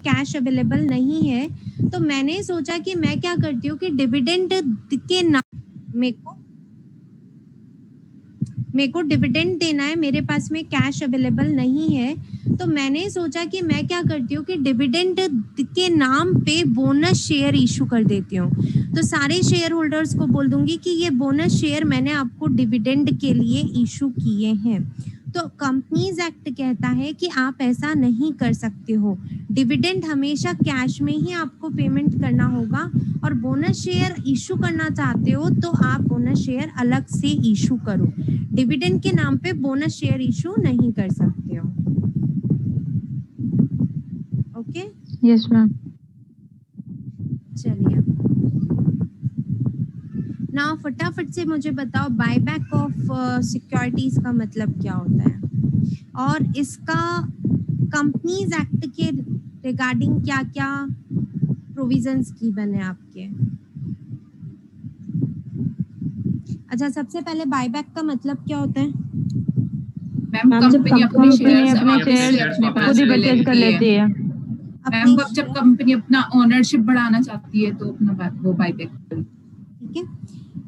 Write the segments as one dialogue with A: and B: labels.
A: Cash available नहीं है, तो मैंने सोचा कि मैं क्या करती हूँ कि डिविडेंड के नाम मेरे को डिविडेंड देना है, मेरे पास में कैश अवेलेबल नहीं है, तो मैंने सोचा कि मैं क्या करती हूँ कि डिविडेंड के नाम पे बोनस शेयर इशू कर देती हूँ। तो सारे शेयर होल्डर्स को बोल दूंगी कि ये बोनस शेयर मैंने आपको डिविडेंड के लिए इशू किए हैं। तो कंपनीज एक्ट कहता है कि आप ऐसा नहीं कर सकते हो, डिविडेंड हमेशा कैश में ही आपको पेमेंट करना होगा, और बोनस शेयर इशू करना चाहते हो तो आप बोनस शेयर अलग से इशू करो, डिविडेंड के नाम पे बोनस शेयर इशू नहीं कर सकते हो। ओके?
B: Yes ma'am.
A: चलिए ना फटाफट से मुझे बताओ बायबैक ऑफ सिक्योरिटीज का मतलब क्या होता है, और इसका कंपनीज एक्ट के रिगार्डिंग क्या क्या प्रोविजंस की बने आपके। अच्छा, सबसे पहले बायबैक का मतलब क्या होता है?
C: मैम कंपनी अपने शेयर्स
B: खुद ही परचेज कर लेती है।
C: मैम जब कंपनी अपना ओनरशिप बढ़ाना चाहती है तो अपना वो बायबैक।
A: ठीक है,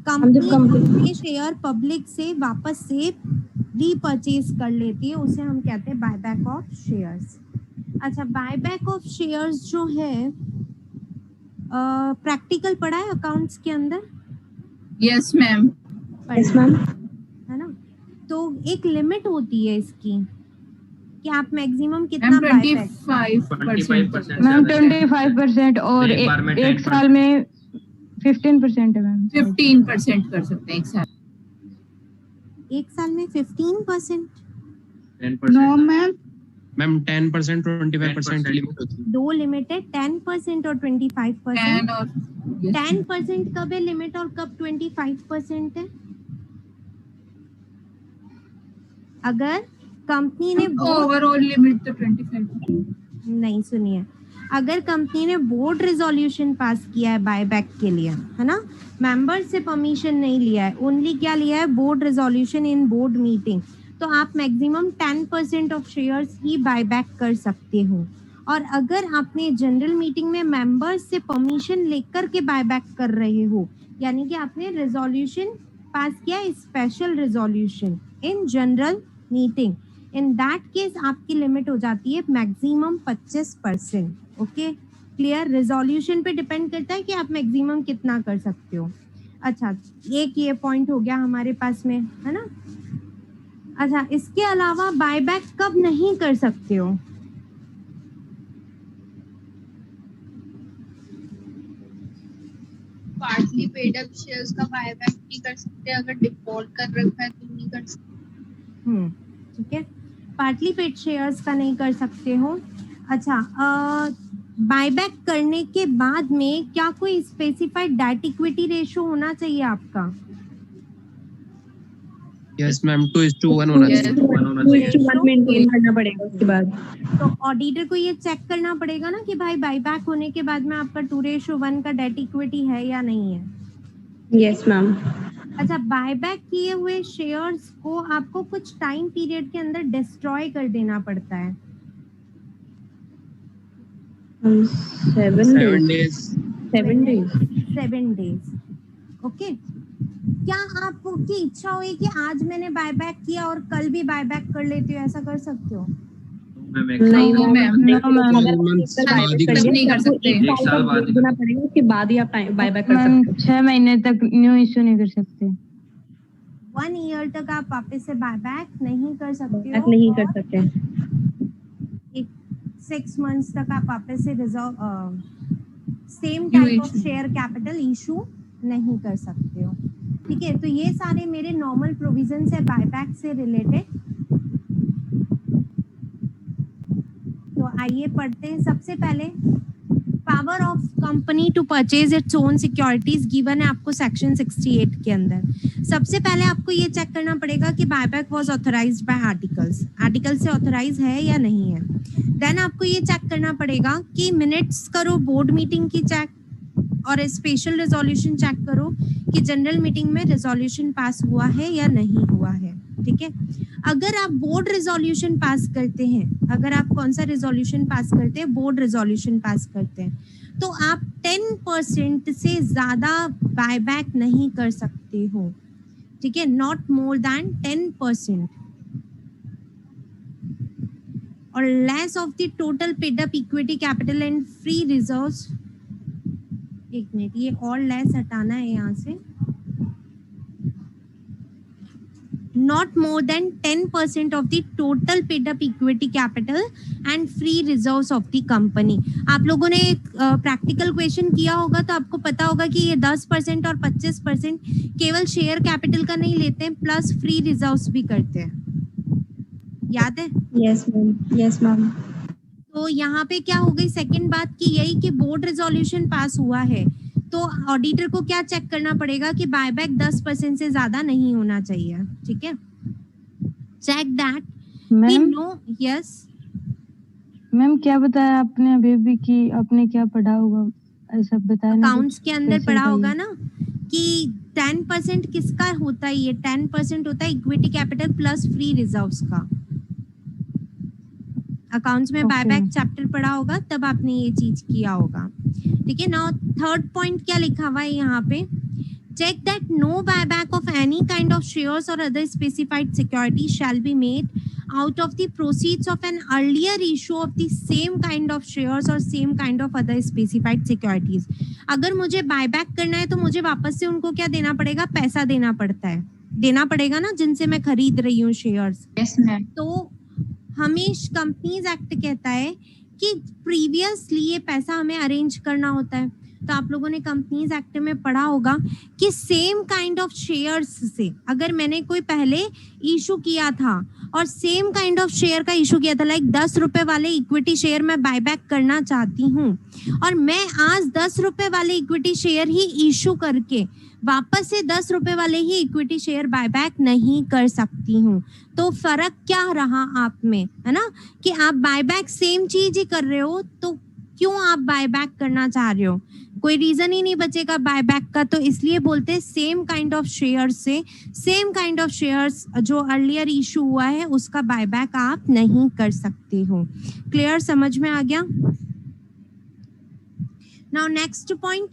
A: कंपनी अपने शेयर पब्लिक से वापस से रीपरचेज कर लेती है, उसे हम कहते हैं बायबैक ऑफ शेयर्स। अच्छा, बायबैक ऑफ शेयर्स जो है प्रैक्टिकल पढ़ा है अकाउंट्स के अंदर?
C: Yes ma'am.
A: यस मैम, है ना? तो एक लिमिट होती है इसकी कि आप मैक्सिमम कितना बायबैक।
C: 25%।
B: मैम 25% और एक साल में 15% है मैम।
C: 15% कर सकते हैं एक साल।
A: एक साल में 15%?
B: नो मैम,
D: मैम 10% 25% लिमिट होती है।
A: दो लिमिट है, 10% और 25%। 10% कब है लिमिट और कब 25% है? अगर कंपनी ने
C: ओवरऑल लिमिट तो 25।
A: नहीं, सुनिए, अगर कंपनी ने बोर्ड रेजोल्यूशन पास किया है बायबैक के लिए, है ना, मेंबर से परमिशन नहीं लिया है, ओनली क्या लिया है, board resolution in board meeting, तो आप maximum 10% of shares he buyback कर सकते हो। और अगर आपने जनरल मीटिंग में मेंबर्स से परमिशन लेकर के बायबैक कर रहे हो, यानी कि आपने रेजोल्यूशन पास किया, special resolution in general meeting, in that case आपकी लिमिट हो जाती है मैक्सिमम 25%। Okay, clear? रेजोल्यूशन पे डिपेंड करता है कि आप मैक्सिमम कितना कर सकते हो। अच्छा, एक ये पॉइंट हो गया हमारे पास में, है ना? अच्छा, इसके अलावा बायबैक कब नहीं कर सकते हो?
E: पार्टली पेड अप शेयर्स का बायबैक नहीं कर सकते, अगर डिफॉल्ट कर रखा है तो नहीं कर सकते।
A: ठीक है, पार्टली पेड शेयर्स का नहीं कर सकते हो। अच्छा, बायबैक करने के बाद में क्या कोई स्पेसिफाइड डेट इक्विटी रेशियो होना चाहिए आपका?
D: यस मैम, 2:1 होना चाहिए।
F: मेंटेन करना पड़ेगा उसके बाद।
A: तो ऑडिटर को ये चेक करना पड़ेगा ना कि भाई बायबैक होने के बाद में आपका 2:1 का डेट इक्विटी है या नहीं है।
F: Yes ma'am.
A: अच्छा, बायबैक किए हुए शेयर्स को आपको कुछ टाइम पीरियड के अंदर डिस्ट्रॉय कर देना पड़ता है।
D: 7 days।
A: 7 days। ओके, क्या आपकी इच्छा हुई कि आज मैंने बायबैक किया और कल भी बायबैक कर लेती हूँ, ऐसा कर सकते हो?
C: नहीं मैम,
F: नहीं कर सकते।
C: एक
F: साल बाद देना पड़ेगा, उसके बाद ही आप बायबैक कर सकते हो।
B: 6 महीने तक न्यू इश्यू नहीं कर सकते।
A: 1 ईयर तक आप वापस से बायबैक नहीं कर सकते हो।
F: नहीं कर सकते।
A: 6 months तक आप वापस से same type of share capital issue नहीं कर सकते हो। ठीक है, तो ये सारे मेरे नॉर्मल प्रोविजंस है बायबैक से रिलेटेड। तो आइए पढ़ते हैं। सबसे पहले power of company to purchase its own securities given है आपको सेक्शन 68 के अंदर। सबसे पहले आपको ये चेक करना पड़ेगा कि buyback was authorised bye articles, article से ऑथराइज है या नहीं है। देन आपको ये चेक करना पड़ेगा कि मिनट्स करो बोर्ड मीटिंग की चेक, और स्पेशल रेजोल्यूशन चेक करो कि जनरल मीटिंग में रेजोल्यूशन पास हुआ है या नहीं हुआ है। ठीक है, अगर आप बोर्ड रेजोल्यूशन पास करते हैं, अगर आप कौन सा रेजोल्यूशन पास करते हैं, बोर्ड रेजोल्यूशन पास करते हैं, तो आप 10% से ज्यादा बायबैक नहीं कर सकते हो, ठीक है, नॉट मोर देन 10%, और less of the total paid up equity capital and free reserves. एक मिनट, ये और लेस हटाना है यहाँ से, not more than 10% of the total paid up equity capital and free reserves of the company। आप लोगों ने प्रैक्टिकल क्वेश्चन किया होगा तो आपको पता होगा कि ये 10% और 25% केवल शेयर कैपिटल का नहीं लेते हैं, प्लस फ्री रिजर्व्स भी करते हैं, याद है?
F: Yes ma'am, yes ma'am.
A: तो यहाँ पे क्या हो गई सेकंड बात की यही कि बोर्ड रेजोल्यूशन पास हुआ है तो ऑडिटर को क्या चेक करना पड़ेगा कि बायबैक 10% से ज्यादा नहीं होना चाहिए, ठीक है, check that we know. Yes
B: ma'am, क्या बताया आपने अभी भी कि आपने क्या पढ़ा होगा, ऐसा बताया ना,
A: अकाउंट्स के अंदर पढ़ा होगा ना कि 10% किसका होता है, ये 10% होता है equity capital plus free reserves का। अकाउंट्स में बायबैक चैप्टर पढ़ा होगा तब आपने ये चीज किया होगा, ठीक है। नाउ थर्ड पॉइंट क्या लिखा हुआ है यहाँ पे, check that no buyback of any kind of shares और other specified security shall be made out of the proceeds of an earlier issue of the same kind of shares or same kind of other specified securities। अगर मुझे buyback करना है तो मुझे वापस से उनको क्या देना पड़ेगा, पैसा देना पड़ता है, देना पड़ेगा ना, जिनसे मैं खरीद रही हूँ शेयर्स।
C: Yes ma'am.
A: तो हमें कंपनीज एक्ट कहता है कि प्रीवियसली ये पैसा हमें अरेंज करना होता है। तो आप लोगों ने कंपनीज एक्ट में पढ़ा होगा कि सेम काइंड ऑफ शेयर्स से अगर मैंने कोई पहले इशू किया था और सेम काइंड ऑफ शेयर का इशू किया था, लाइक 10 रुपए वाले इक्विटी शेयर मैं बायबैक करना चाहती हूँ और मैं आज 10 रुपए वाले इक्विटी शेयर ही इशू करके वापस से 10 रुपए वाले ही इक्विटी शेयर बायबैक नहीं कर सकती हूँ। तो फर्क क्या रहा आप में, है ना, कि आप बायबैक सेम चीज ही कर रहे हो तो क्यों आप बायबैक करना चाह रहे हो, कोई रीजन ही नहीं बचेगा बायबैक का। तो इसलिए बोलते हैं सेम काइंड ऑफ शेयर्स से सेम काइंड ऑफ शेयर्स जो अर्लियर इशू हुआ है उसका बायबैक आप नहीं कर सकते हो। क्लियर, समझ में आ गया? नाउ नेक्स्ट पॉइंट,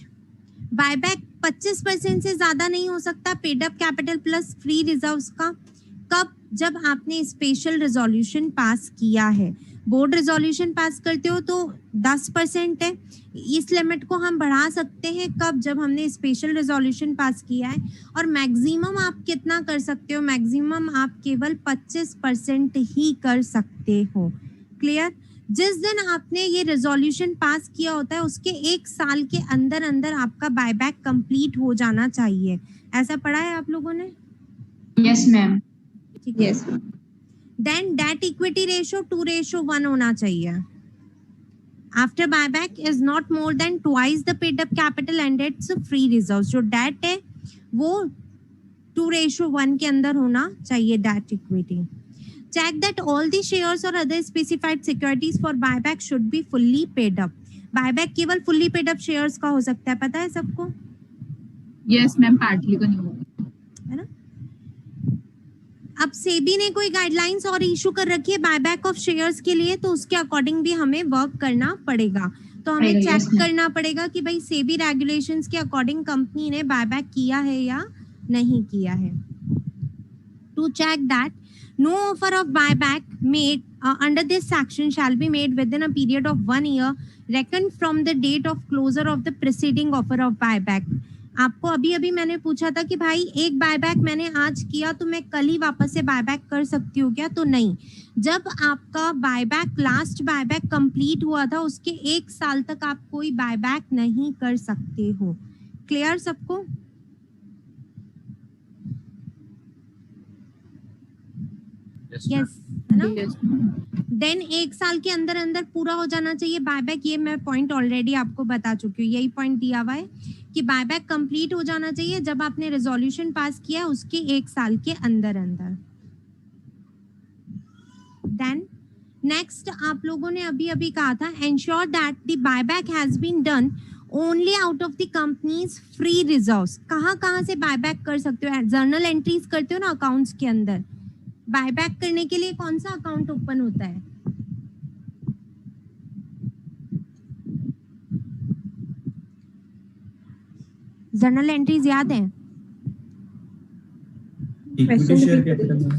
A: बायबैक 25% से ज्यादा नहीं हो सकता paid up capital plus free reserves का। कब? जब आपने स्पेशल रेजोल्यूशन पास किया है। बोर्ड रेजोल्यूशन पास करते हो तो 10% है, इस लिमिट को हम बढ़ा सकते हैं कब? जब हमने स्पेशल रेजोल्यूशन पास किया है। और मैक्सिमम आप कितना कर सकते हो? मैक्सिमम आप केवल 25% ही कर सकते हो। क्लियर? जिस दिन आपने ये रेजोल्यूशन पास किया होता है उसके 1 साल के अंदर अंदर आपका बायबैक कंप्लीट हो जाना चाहिए। ऐसा पढ़ा है आप लोगों ने?
C: Yes ma'am.
A: ठीक है। देन डेट इक्विटी रेशियो 2:1 होना चाहिए। After buyback is not more than twice the paid up capital and it's free reserves. जो डेट है वो 2:1 के अंदर होना चाहिए debt equity. Check that all the shares or other specified securities for buyback should be fully paid up। Buyback केवल fully paid up shares का हो सकता है, पता है सबको?
C: यस मैम, पार्टली का नहीं होगा,
A: है ना। अब सेबी ने कोई गाइडलाइंस और इशू कर रखी है बायबैक ऑफ शेयर्स के लिए, तो उसके अकॉर्डिंग भी हमें वर्क करना पड़ेगा। तो हमें चेक करना पड़ेगा कि भाई सेबी रेगुलेशंस के अकॉर्डिंग कंपनी ने बायबैक किया है या नहीं किया है। To check that no offer of buyback made under this section shall be made within a period of 1 year reckoned from the date of closure of the preceding offer of buyback। आपको अभी अभी मैंने पूछा था कि भाई एक buyback मैंने आज किया तो मैं कल ही वापस से बायबैक कर सकती हूँ क्या? तो नहीं, जब आपका बायबैक लास्ट बायबैक कंप्लीट हुआ था उसके 1 साल तक आप कोई बायबैक नहीं कर सकते हो। क्लियर सबको? यस, है ना। देन 1 साल के अंदर अंदर पूरा हो जाना चाहिए बायबैक। ये मैं पॉइंट ऑलरेडी आपको बता चुकी हूँ, यही पॉइंट दिया हुआ है कि बायबैक कंप्लीट हो जाना चाहिए जब आपने रेजोल्यूशन पास किया उसके 1 साल के अंदर अंदर। देन नेक्स्ट आप लोगों ने अभी अभी कहा था ensure that the buyback has been done only out of the company's free reserves. कहाँ कहाँ से बायबैक कर सकते हो? जर्नल एंट्रीज करते हो ना अकाउंट्स के अंदर, बायबैक करने के लिए कौन सा अकाउंट ओपन होता है? जर्नल एंट्रीज याद है?
G: Equity share capital.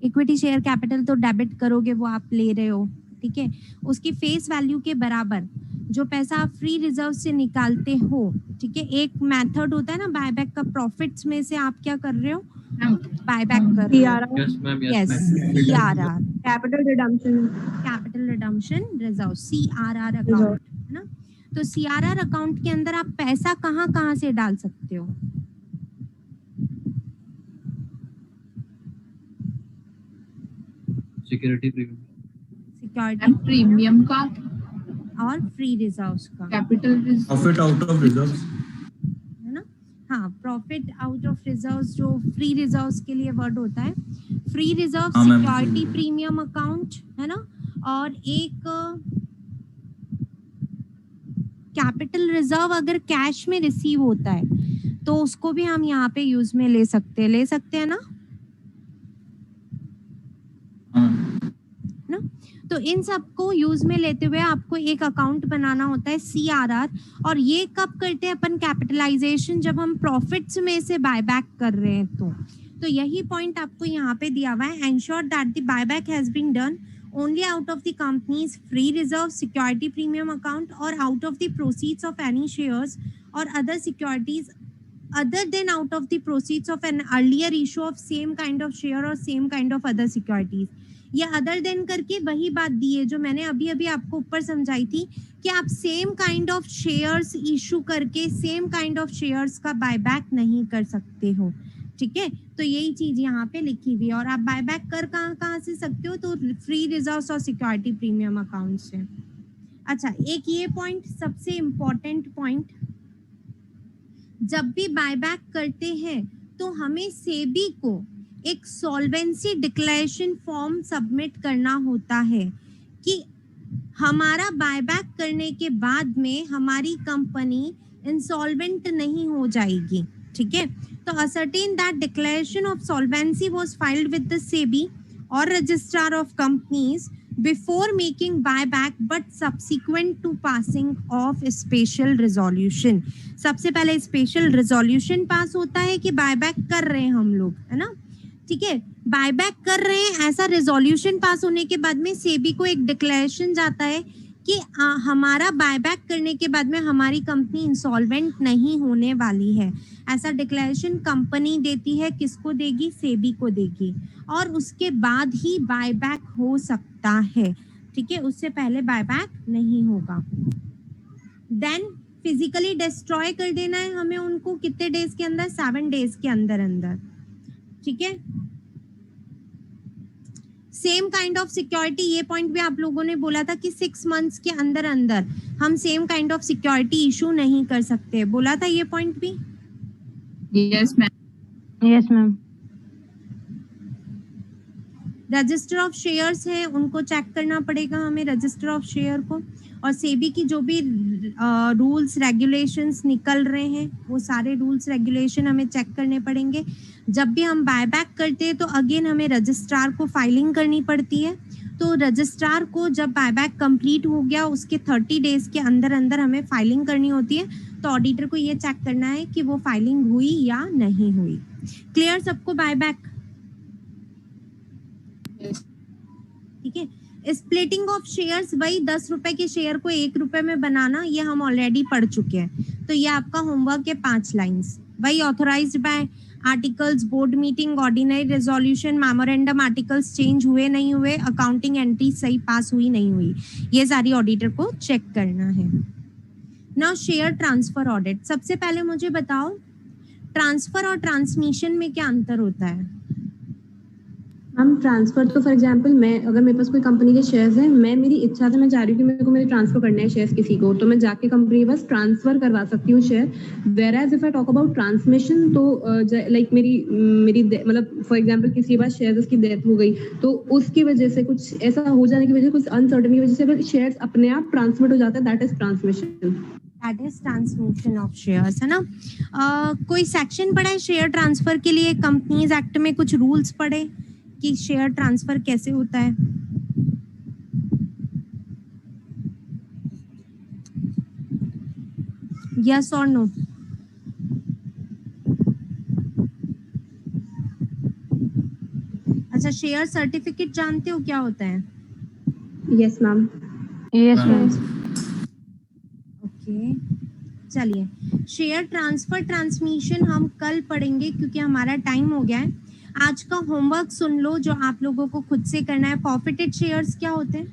A: Equity share capital तो डेबिट करोगे, वो आप ले रहे हो, ठीक है। उसकी फेस वैल्यू के बराबर जो पैसा आप फ्री रिजर्व से निकालते हो, ठीक है। एक मेथड होता है ना बायबैक का, प्रॉफिट्स में से आप क्या कर रहे हो? बायबैक कर रहे हो।
D: Yes ma'am,
A: yes, CRR,
F: capital redemption,
A: capital redemption reserve, CRR account, है ना। तो सीआरआर अकाउंट के अंदर आप पैसा कहाँ कहाँ से डाल सकते हो?
D: सिक्योरिटी प्रीमियम,
A: सिक्योरिटी
C: प्रीमियम का,
A: और फ्री रिजर्व्स का,
C: capital
G: profit out of reserves,
A: है ना। हाँ, प्रॉफिट आउट ऑफ रिजर्व्स जो फ्री रिजर्व्स के लिए वर्ड होता है। फ्री रिजर्व
G: हाँ, मैम।
A: सिक्योरिटी प्रीमियम अकाउंट, है ना। और एक कैपिटल रिजर्व अगर कैश में रिसीव होता है तो उसको भी हम यहाँ पे यूज में ले सकते हैं ना। ना, तो इन सबको यूज में लेते हुए आपको एक अकाउंट बनाना होता है सीआरआर। और ये कब करते हैं अपन? कैपिटलाइजेशन, जब हम प्रॉफिट्स में से बायबैक कर रहे हैं तो यही पॉइंट आपको यहाँ पे दिया हुआ है। Ensure that the buyback has been done only out of the company's free reserve security premium account or out of the proceeds of any shares or other securities other than out of the proceeds of an earlier issue of same kind of share or same kind of other securities। ये other than करके वही बात दी है जो मैंने अभी अभी आपको ऊपर समझाई थी कि आप same kind of shares issue करके सेम काइंड ऑफ शेयर्स का बायबैक नहीं कर सकते हो, ठीक है। तो यही चीज यहाँ पे लिखी हुई है। और आप बायबैक कर कहाँ से सकते हो? तो फ्री रिजर्व्स और सिक्योरिटी प्रीमियम अकाउंट से। अच्छा, एक ये पॉइंट सबसे इम्पोर्टेंट पॉइंट, जब भी बायबैक करते हैं तो हमें सेबी को एक सॉल्वेंसी डिक्लेरेशन फॉर्म सबमिट करना होता है कि हमारा बायबैक करने के बाद में हमारी कंपनी इंसॉल्वेंट नहीं हो जाएगी, ठीक है। तो ascertain that declaration of solvency was filed with the SEBI or registrar of companies before making buyback but subsequent to passing of special resolution। सबसे पहले स्पेशल रेजोल्यूशन पास होता है कि बायबैक कर रहे हैं हम लोग, है ना, ठीक है। बायबैक कर रहे हैं, ऐसा रेजोल्यूशन पास होने के बाद में सेबी को एक डिक्लेरेशन जाता है कि हमारा बायबैक करने के बाद में हमारी कंपनी इंसॉल्वेंट नहीं होने वाली है। ऐसा डिक्लेरेशन कंपनी देती है, किसको देगी? सेबी को देगी। और उसके बाद ही बायबैक हो सकता है, ठीक है, उससे पहले बायबैक नहीं होगा। देन फिजिकली डिस्ट्रॉय कर देना है हमें उनको कितने डेज के अंदर? 7 डेज के अंदर अंदर, ठीक है। सेम काइंड ऑफ सिक्योरिटी, ये पॉइंट भी आप लोगों ने बोला था कि 6 मंथ्स के अंदर अंदर हम same kind of security issue नहीं कर सकते, बोला था ये पॉइंट भी।
C: Yes ma'am.
B: Yes ma'am.
A: Register of shares है, उनको चेक करना पड़ेगा हमें रजिस्टर ऑफ शेयर को। और सेबी की जो भी रूल्स रेगुलेशंस निकल रहे हैं वो सारे रूल्स रेगुलेशन हमें चेक करने पड़ेंगे। जब भी हम बायबैक करते हैं तो अगेन हमें रजिस्ट्रार को फाइलिंग करनी पड़ती है। तो रजिस्ट्रार को जब बायबैक कंप्लीट हो गया उसके 30 डेज के अंदर अंदर हमें फाइलिंग करनी होती है। तो ऑडिटर को ये चेक करना है कि वो फाइलिंग हुई या नहीं हुई। क्लियर सबको बायबैक? ठीक है। स्प्लिटिंग ऑफ शेयर्स, वही 10 रुपए के शेयर को 1 रुपए में बनाना, ये हम ऑलरेडी पढ़ चुके हैं। तो ये आपका होमवर्क है 5 लाइंस। वही authorised by articles, board meeting, ordinary resolution, memorandum, articles change हुए नहीं हुए, अकाउंटिंग एंट्री सही पास हुई नहीं हुई, ये सारी ऑडिटर को चेक करना है। Now share transfer audit. सबसे पहले मुझे बताओ ट्रांसफर और ट्रांसमिशन में क्या अंतर होता है?
F: हम ट्रांसफर तो फॉर एग्जांपल अगर मेरे पास कोई कंपनी के शेयर्स हैं, मेरी इच्छा से मैं चाह रही हूँ कि मेरे को ट्रांसफर करना है शेयर्स किसी को, तो मैं जाके कंपनी के पास ट्रांसफर करवा सकती हूँ share. Whereas if I talk about transmission, तो लाइक मेरी मतलब फॉर एग्जांपल किसी के पास शेयर्स की डेथ हो गई तो उसकी वजह से कुछ ऐसा हो जाने की वजह से, कुछ अनसर्टेनिटी की वजह से अगर शेयर्स अपने आप ट्रांसफर हो जाता है, that is transmission.
A: That is transmission of shares, है ना। कोई सेक्शन पढ़ा है शेयर ट्रांसफर के लिए? कंपनीज एक्ट में कुछ रूल्स पढ़े कि शेयर ट्रांसफर कैसे होता है? यस और नो? अच्छा, शेयर सर्टिफिकेट जानते हो क्या होता है?
F: Yes ma'am.
B: Yes ma'am.
A: Okay, चलिए शेयर ट्रांसफर ट्रांसमिशन हम कल पढ़ेंगे क्योंकि हमारा टाइम हो गया है। आज का होमवर्क सुन लो जो आप लोगों को खुद से करना है। फॉरफिटेड शेयर्स क्या होते हैं?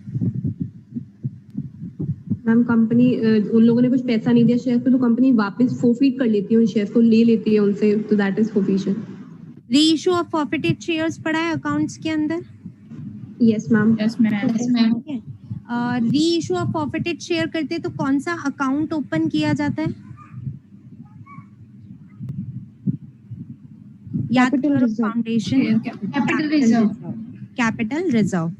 F: मैम कंपनी उन लोगों ने कुछ पैसा नहीं दिया शेयर पे तो कंपनी वापस फोरफीट कर लेती है उन शेयर को, ले लेती है उनसे, तो दैट इज फोरफिशन।
A: री इशू ऑफ फॉरफिटेड शेयर्स पढ़ा है अकाउंट्स के अंदर?
F: Yes ma'am.
C: Yes ma'am.
A: री इशू ऑफ फॉरफिटेड शेयर करते तो कौन सा अकाउंट ओपन किया जाता है? याद
B: Capital
A: करो,
B: reserve.
A: Foundation
C: capital reserve.
A: Capital reserve.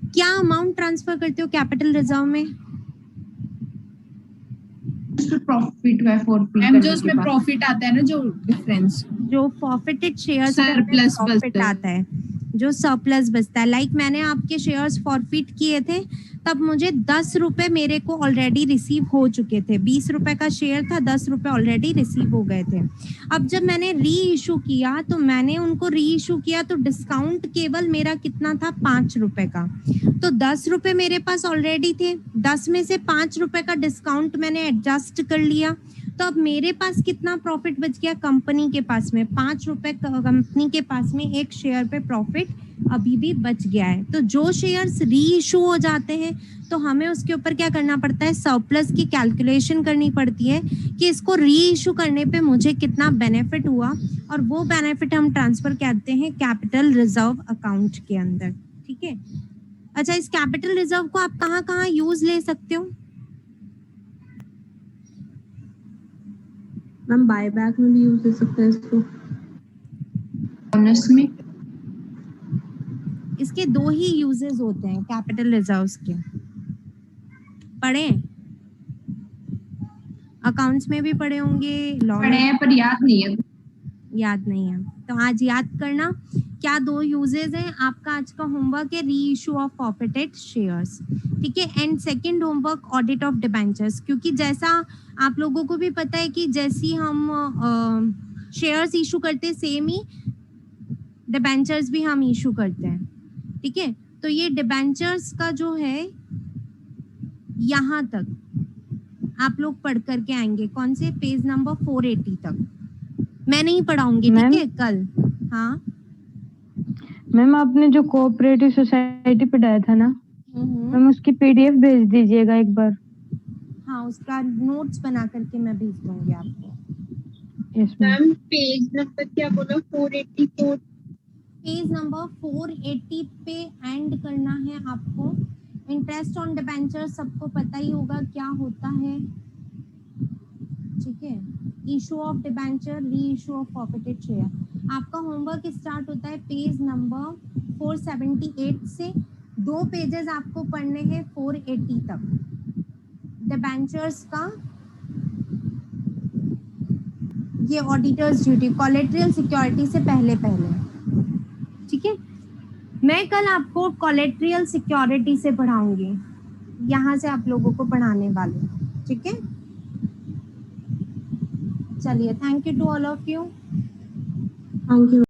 A: क्या अमाउंट ट्रांसफर करते हो कैपिटल रिजर्व में?
H: प्रॉफिट व फॉरफिट
C: मैम जो उसमें प्रॉफिट आता है ना, जो डिफरेंस,
A: जो फॉरफिटेड शेयर्स
C: सरप्लस
A: प्रॉफिट आता है, जो सरप्लस बचता है। लाइक मैंने आपके शेयर्स फॉरफिट किए थे तब मुझे 10 रुपए मेरे को ऑलरेडी रिसीव हो चुके थे। 20 रुपए का शेयर था, 10 रुपए ऑलरेडी रिसीव हो गए थे। अब जब मैंने री इशू किया तो मैंने उनको री इशू किया तो डिस्काउंट केवल मेरा कितना था? 5 रुपए का। तो 10 रुपए मेरे पास ऑलरेडी थे, 10 में से 5 रुपए का डिस्काउंट मैंने एडजस्ट कर लिया, तो अब मेरे पास कितना प्रॉफिट बच गया? कंपनी के पास में 5 रुपए, कंपनी के पास में एक शेयर पे प्रॉफिट अभी भी बच गया है। तो जो शेयर्स री इशू हो जाते हैं तो हमें उसके ऊपर क्या करना पड़ता है? सरप्लस की कैलकुलेशन करनी पड़ती है कि इसको री इशू करने पे मुझे कितना बेनिफिट हुआ, और वो बेनिफिट हम ट्रांसफर करते हैं कैपिटल रिजर्व अकाउंट के अंदर। ठीक है। अच्छा, इस कैपिटल रिजर्व को आप कहाँ कहाँ यूज ले सकते हो?
F: मैम बायबैक में भी यूज कर सकते हैं इसको।
H: बोनस में
A: इसके 2 ही यूजेस होते हैं कैपिटल रिजर्व्स के। पढ़े? अकाउंट्स में भी पढ़े होंगे, लॉ
H: पढ़े
A: में
H: हैं पर याद नहीं है।
A: याद नहीं है तो आज याद करना क्या 2 यूजेस हैं। आपका आज का होमवर्क है री इशू ऑफ फॉरफिटेड शेयर्स। ठीक है। And second homework audit of debentures, क्योंकि जैसा आप लोगों को भी पता है कि जैसी हम शेयर्स इशू करते सेम ही डिबेंचर्स भी हम इशू करते हैं। ठीक है। तो ये डिबेंचर्स का जो है यहाँ तक आप लोग पढ़ करके आएंगे। कौन से? पेज नंबर 480 तक। मैं नहीं पढ़ाऊंगी, ठीक है, कल। हाँ
B: मैम, आपने जो कोऑपरेटिव सोसाइटी पढ़ाया था ना मैम, उसकी पीडीएफ भेज दीजिएगा एक बार।
A: हाँ, उसका नोट्स बना करके मैं भेज दूंगी आपको।
B: Yes ma'am.
E: Ma'am page number क्या बोला? 484।
A: पेज नंबर 480 पे एंड करना है आपको। इंटरेस्ट ऑन डिबेंचर सबको पता ही होगा क्या होता है। ठीक है। इशू ऑफ डिबेंचर, री इशू ऑफ फॉरफिटेड शेयर। आपका होमवर्क स्टार्ट होता है पेज नंबर 478 से। 2 पेजेस आपको पढ़ने हैं 480 तक डिबेंचर्स का। ये ऑडिटर्स ड्यूटी, कोलेटरल सिक्योरिटी से पहले। ठीक है। मैं कल आपको कोलेटरल सिक्योरिटी से पढ़ाऊंगी, यहाँ से आप लोगों को पढ़ाने वाले। ठीक है। चलिए, thank you to all of you.
F: Thank you.